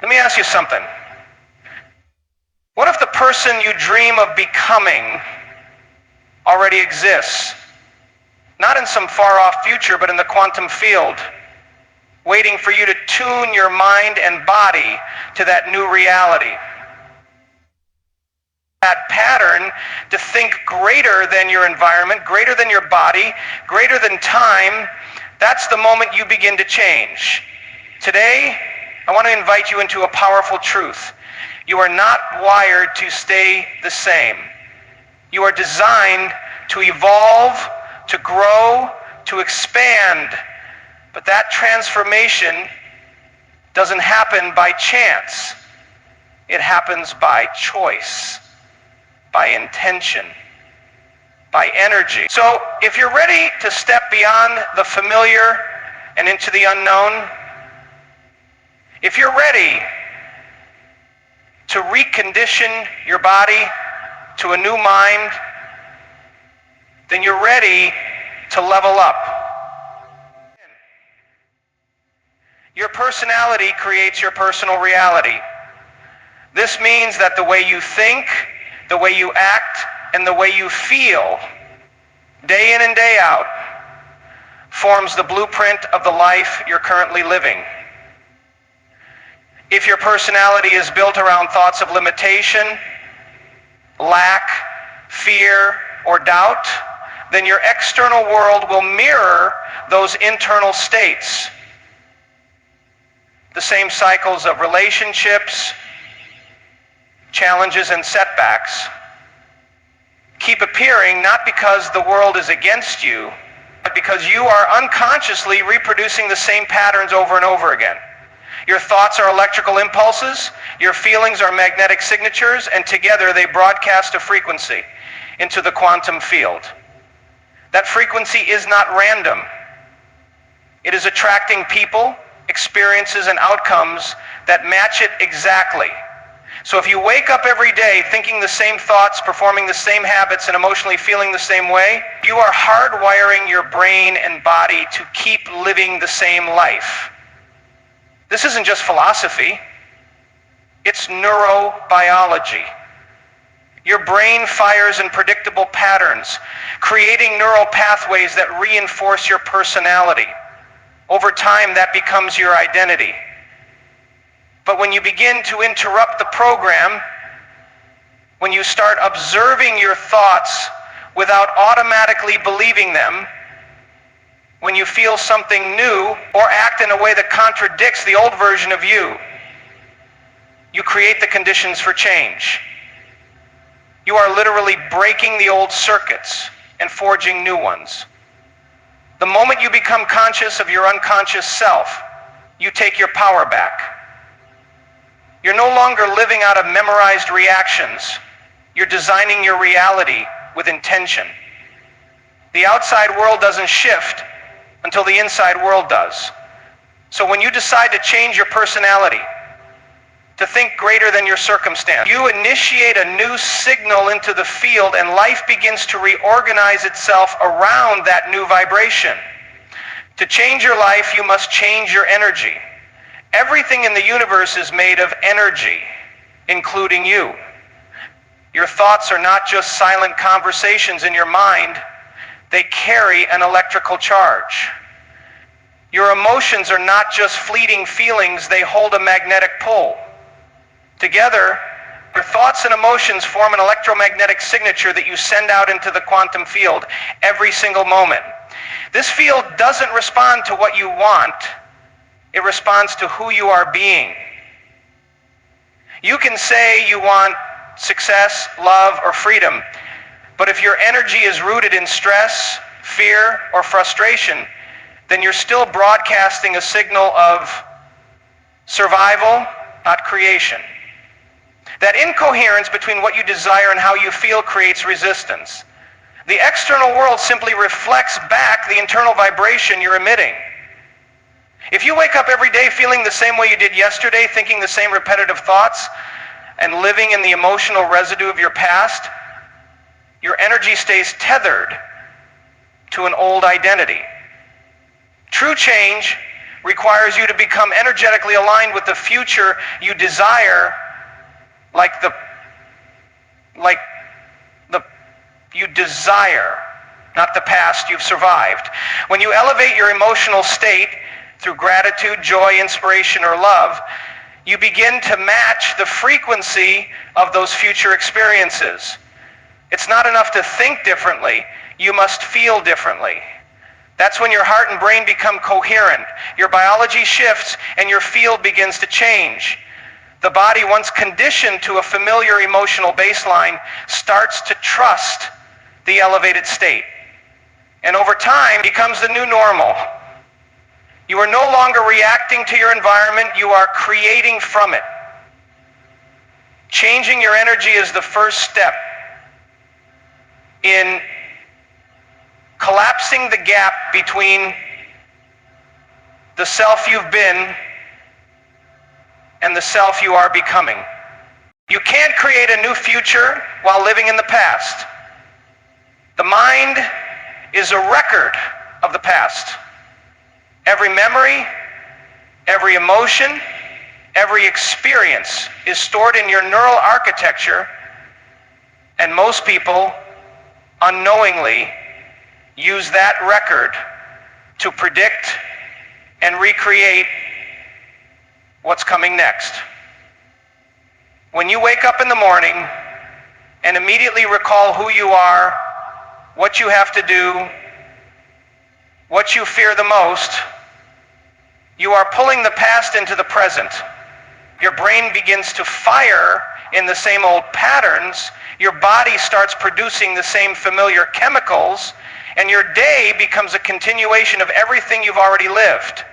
Let me ask you something. What if the person you dream of becoming already exists? Not in some far-off future, but in the quantum field, waiting for you to tune your mind and body to that new reality. That pattern to think greater than your environment, greater than your body, greater than time, that's the moment you begin to change. Today, I want to invite you into a powerful truth. You are not wired to stay the same. You are designed to evolve, to grow, to expand. But that transformation doesn't happen by chance. It happens by choice, by intention, by energy. So if you're ready to step beyond the familiar and into the unknown, if you're ready to recondition your body to a new mind, then you're ready to level up. Your personality creates your personal reality. This means that the way you think, the way you act, and the way you feel, day in and day out, forms the blueprint of the life you're currently living. If your personality is built around thoughts of limitation, lack, fear, or doubt, then your external world will mirror those internal states. The same cycles of relationships, challenges, and setbacks keep appearing not because the world is against you, but because you are unconsciously reproducing the same patterns over and over again. Your thoughts are electrical impulses, your feelings are magnetic signatures, and together they broadcast a frequency into the quantum field. That frequency is not random. It is attracting people, experiences, and outcomes that match it exactly. So if you wake up every day thinking the same thoughts, performing the same habits, and emotionally feeling the same way, you are hardwiring your brain and body to keep living the same life. This isn't just philosophy, it's neurobiology. Your brain fires in predictable patterns, creating neural pathways that reinforce your personality. Over time, that becomes your identity. But when you begin to interrupt the program, when you start observing your thoughts without automatically believing them, when you feel something new or act in a way that contradicts the old version of you, you create the conditions for change. You are literally breaking the old circuits and forging new ones. The moment you become conscious of your unconscious self, you take your power back. You're no longer living out of memorized reactions. You're designing your reality with intention. The outside world doesn't shift until the inside world does. So when you decide to change your personality, to think greater than your circumstance, you initiate a new signal into the field, and life begins to reorganize itself around that new vibration. To change your life, you must change your energy. Everything in the universe is made of energy, including you. Your thoughts are not just silent conversations in your mind. They carry an electrical charge. Your emotions are not just fleeting feelings. They hold a magnetic pull. Together, your thoughts and emotions form an electromagnetic signature that you send out into the quantum field every single moment. This field doesn't respond to what you want. It responds to who you are being. You can say you want success, love, or freedom, but if your energy is rooted in stress, fear, or frustration, then you're still broadcasting a signal of survival, not creation. That incoherence between what you desire and how you feel creates resistance. The external world simply reflects back the internal vibration you're emitting. If you wake up every day feeling the same way you did yesterday, thinking the same repetitive thoughts, and living in the emotional residue of your past, your energy stays tethered to an old identity. True change requires you to become energetically aligned with the future you desire, you desire, not the past you've survived. When you elevate your emotional state through gratitude, joy, inspiration, or love, you begin to match the frequency of those future experiences. It's not enough to think differently, you must feel differently. That's when your heart and brain become coherent, your biology shifts, and your field begins to change. The body, once conditioned to a familiar emotional baseline, starts to trust the elevated state. And over time, becomes the new normal. You are no longer reacting to your environment, you are creating from it. Changing your energy is the first step in collapsing the gap between the self you've been and the self you are becoming. You can't create a new future while living in the past. The mind is a record of the past. Every memory, every emotion, every experience is stored in your neural architecture, and most people unknowingly use that record to predict and recreate what's coming next. When you wake up in the morning and immediately recall who you are, what you have to do, what you fear the most, you are pulling the past into the present. Your brain begins to fire in the same old patterns, your body starts producing the same familiar chemicals, and your day becomes a continuation of everything you've already lived.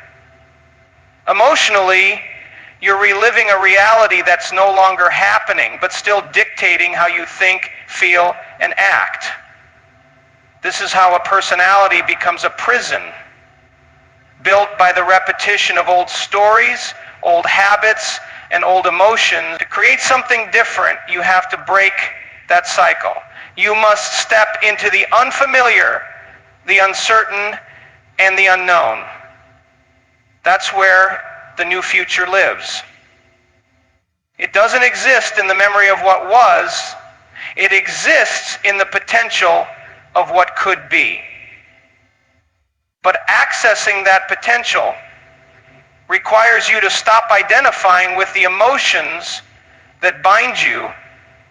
Emotionally, you're reliving a reality that's no longer happening, but still dictating how you think, feel, and act. This is how a personality becomes a prison, built by the repetition of old stories, old habits, and old emotions. To create something different, you have to break that cycle. You must step into the unfamiliar, the uncertain, and the unknown. That's where the new future lives. It doesn't exist in the memory of what was. It exists in the potential of what could be. But accessing that potential requires you to stop identifying with the emotions that bind you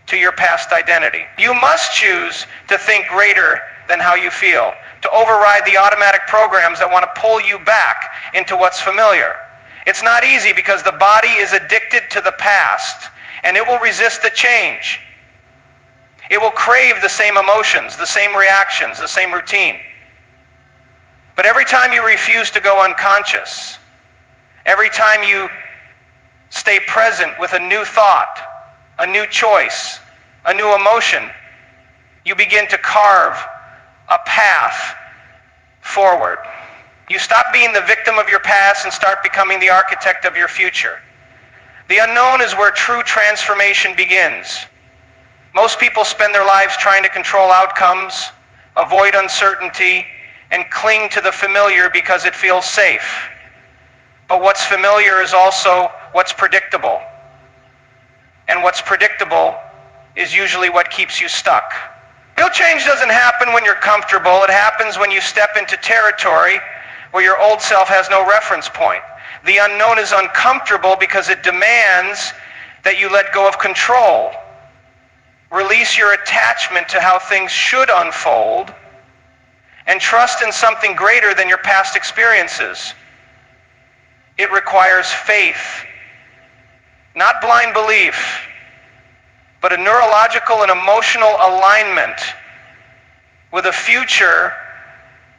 to your past identity. You must choose to think greater than how you feel, to override the automatic programs that want to pull you back into what's familiar. It's not easy because the body is addicted to the past, and it will resist the change. It will crave the same emotions, the same reactions, the same routine. But every time you refuse to go unconscious, every time you stay present with a new thought, a new choice, a new emotion, you begin to carve a path forward. You stop being the victim of your past and start becoming the architect of your future. The unknown is where true transformation begins. Most people spend their lives trying to control outcomes, avoid uncertainty, and cling to the familiar because it feels safe. But what's familiar is also what's predictable. And what's predictable is usually what keeps you stuck. Real change doesn't happen when you're comfortable. It happens when you step into territory where your old self has no reference point. The unknown is uncomfortable because it demands that you let go of control. Release your attachment to how things should unfold and trust in something greater than your past experiences. It requires faith, not blind belief, but a neurological and emotional alignment with a future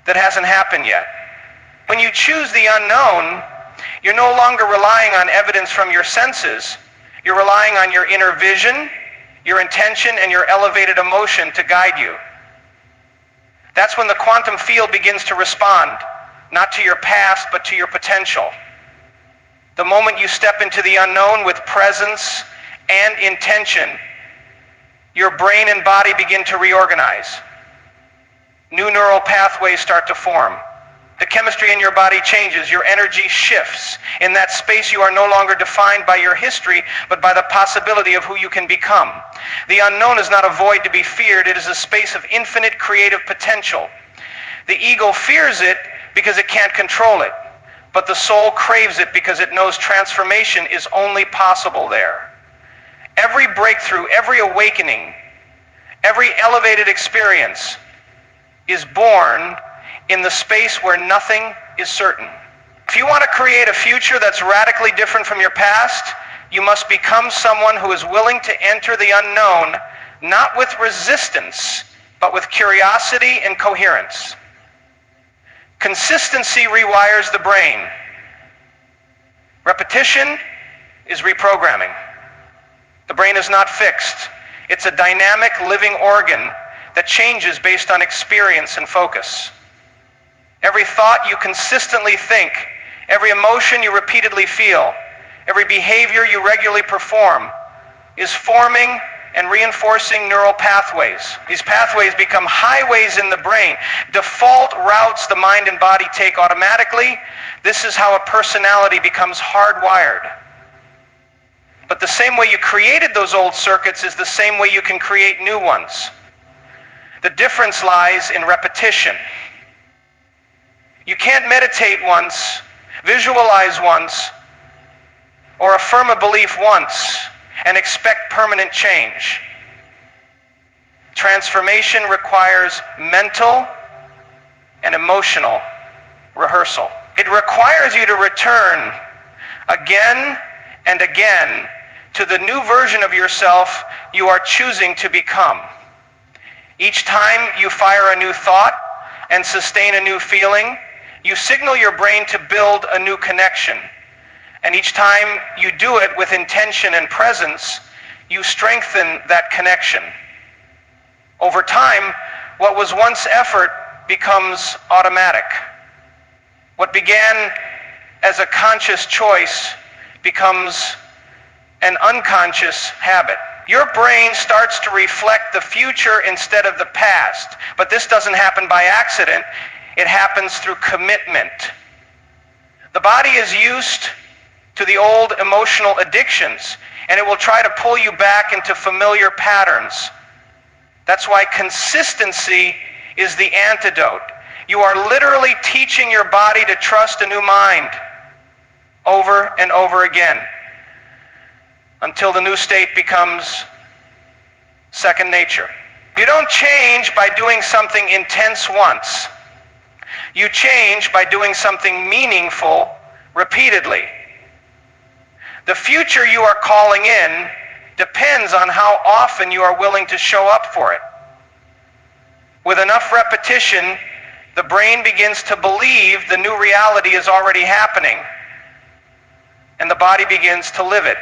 that hasn't happened yet. When you choose the unknown, you're no longer relying on evidence from your senses. You're relying on your inner vision, your intention, and your elevated emotion to guide you. That's when the quantum field begins to respond, not to your past, but to your potential. The moment you step into the unknown with presence and intention, your brain and body begin to reorganize. New neural pathways start to form. The chemistry in your body changes. Your energy shifts. In that space, you are no longer defined by your history, but by the possibility of who you can become. The unknown is not a void to be feared. It is a space of infinite creative potential. The ego fears it because it can't control it, but the soul craves it because it knows transformation is only possible there. Every breakthrough, every awakening, every elevated experience is born in the space where nothing is certain. If you want to create a future that's radically different from your past, you must become someone who is willing to enter the unknown, not with resistance, but with curiosity and coherence. Consistency rewires the brain. Repetition is reprogramming. The brain is not fixed. It's a dynamic, living organ that changes based on experience and focus. Every thought you consistently think, every emotion you repeatedly feel, every behavior you regularly perform is forming and reinforcing neural pathways. These pathways become highways in the brain, default routes the mind and body take automatically. This is how a personality becomes hardwired. But the same way you created those old circuits is the same way you can create new ones. The difference lies in repetition. You can't meditate once, visualize once, or affirm a belief once and expect permanent change. Transformation requires mental and emotional rehearsal. It requires you to return again and again to the new version of yourself you are choosing to become. Each time you fire a new thought and sustain a new feeling, you signal your brain to build a new connection. And each time you do it with intention and presence, you strengthen that connection. Over time, what was once effort becomes automatic. What began as a conscious choice becomes an unconscious habit. Your brain starts to reflect the future instead of the past, but this doesn't happen by accident. It happens through commitment. The body is used to the old emotional addictions, and it will try to pull you back into familiar patterns. That's why consistency is the antidote. You are literally teaching your body to trust a new mind over and over again until the new state becomes second nature. You don't change by doing something intense once. You change by doing something meaningful repeatedly. The future you are calling in depends on how often you are willing to show up for it. With enough repetition, the brain begins to believe the new reality is already happening, and the body begins to live it.